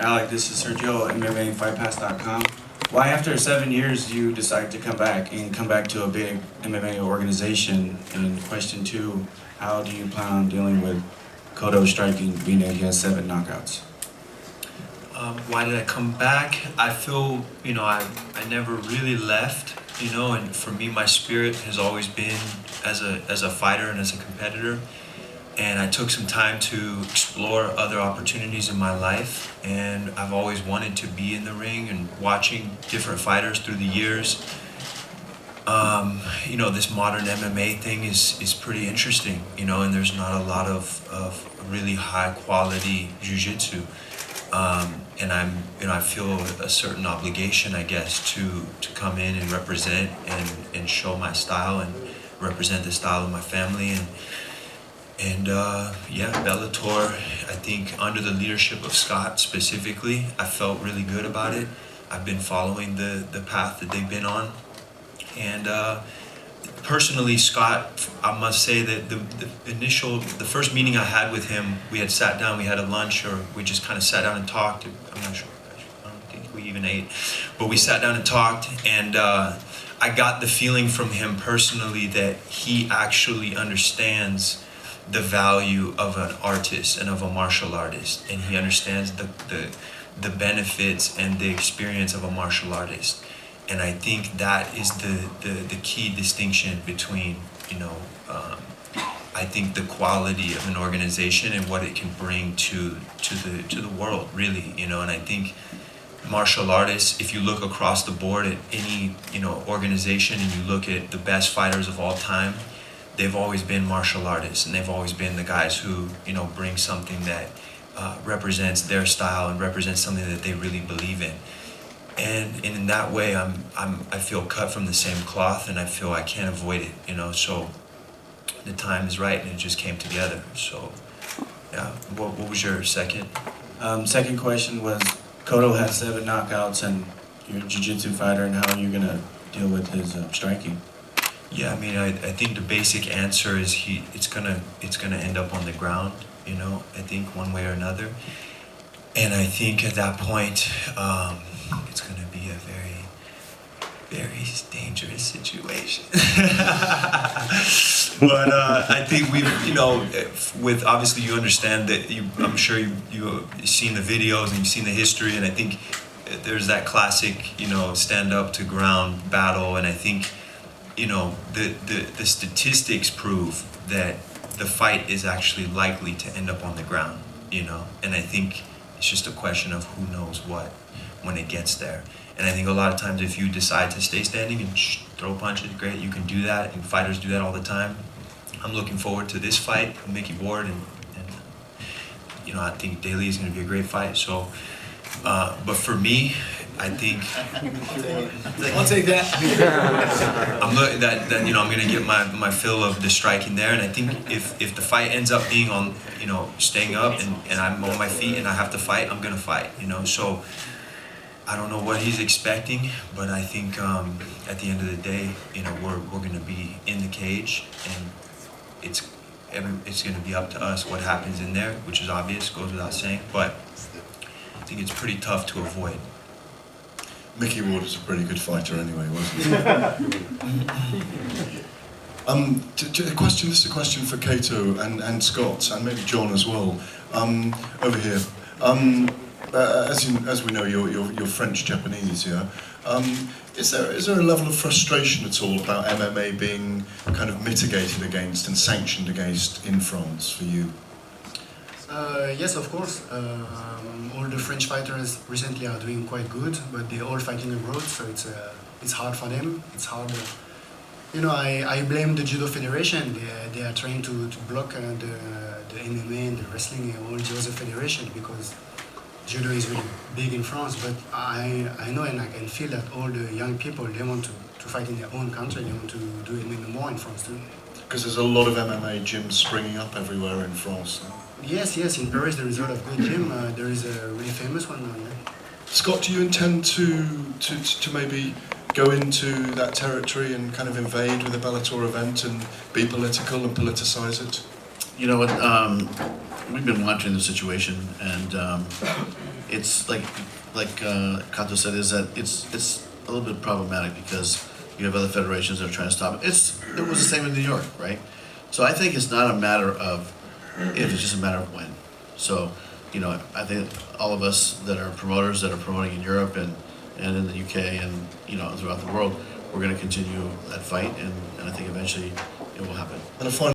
Alec, this is Sergio, MMA FightPass.com. Why, after 7 years, do you decide to come back to a big MMA organization? And question 2, how do you plan on dealing with Cotto striking, being that he has 7 knockouts? Why did I come back? I feel, I never really left, and for me, my spirit has always been as a fighter and as a competitor. And I took some time to explore other opportunities in my life, and I've always wanted to be in the ring and watching different fighters through the years. This modern MMA thing is pretty interesting, and there's not a lot of really high quality jiu-jitsu. And I feel a certain obligation, I guess, to come in and represent and show my style and represent the style of my family. And Bellator, I think under the leadership of Scott specifically, I felt really good about it. I've been following the path that they've been on. And personally, Scott, I must say that the first meeting I had with him, we had sat down, we had a lunch, or we just kind of sat down and talked. I'm not sure, I don't think we even ate. But we sat down and talked, and I got the feeling from him personally that he actually understands the value of an artist and of a martial artist, and he understands the benefits and the experience of a martial artist. And I think that is the key distinction between, I think the quality of an organization and what it can bring to the world, really, and I think martial artists, if you look across the board at any, organization and you look at the best fighters of all time, they've always been martial artists, and they've always been the guys who, bring something that represents their style and represents something that they really believe in. And in that way, I feel cut from the same cloth, and I feel I can't avoid it, so the time is right, and it just came together. So, yeah. What was your second? Second question was, Cotto has 7 knockouts, and you're a jiu-jitsu fighter, and how are you gonna deal with his striking? Yeah, I think the basic answer is it's gonna end up on the ground, I think one way or another. And I think at that point, it's gonna be a very, very dangerous situation. But I think with obviously you understand that I'm sure you've seen the videos and you've seen the history, and I think there's that classic, stand up to ground battle, and I think the statistics prove that the fight is actually likely to end up on the ground, and I think it's just a question of who knows what when it gets there. And I think a lot of times if you decide to stay standing and throw punches, great, you can do that, and fighters do that all the time. I'm looking forward to this fight with Mickey Ward, and I think Daly is going to be a great fight. So, but for me, I think I'll take that. I'm going to get my fill of the striking there, and I think if the fight ends up being on, staying up and I'm on my feet and I have to fight, I'm going to fight, So I don't know what he's expecting, but I think at the end of the day, we're going to be in the cage, and it's going to be up to us what happens in there, which is obvious, goes without saying, but I think it's pretty tough to avoid. Mickey Ward was a pretty good fighter anyway, wasn't he? This is a question for Cato and Scott, and maybe John as well. Over here. As we know, you're French-Japanese, yeah? Is there a level of frustration at all about MMA being kind of mitigated against and sanctioned against in France for you? Yes, of course. All the French fighters recently are doing quite good, but they're all fighting abroad, so it's hard for them. It's hard. I blame the Judo Federation. They are trying to block the MMA and the wrestling and all the other federation, because Judo is really big in France. But I know and I can feel that all the young people, they want to fight in their own country. They want to do MMA more in France too. Because there's a lot of MMA gyms springing up everywhere in France. Yes, in Paris there is a lot of good gym. There is a really famous one now, yeah. Scott, do you intend to maybe go into that territory and kind of invade with a Bellator event and be political and politicize it? You know what, we've been monitoring the situation, and it's like Kato said, is that it's a little bit problematic because you have other federations that are trying to stop it. It was the same in New York, right? So I think it's not a matter of if, it's just a matter of when. So, you know, I think all of us that are promoters that are promoting in Europe and in the UK and, you know, throughout the world, we're going to continue that fight, and I think eventually it will happen. And a final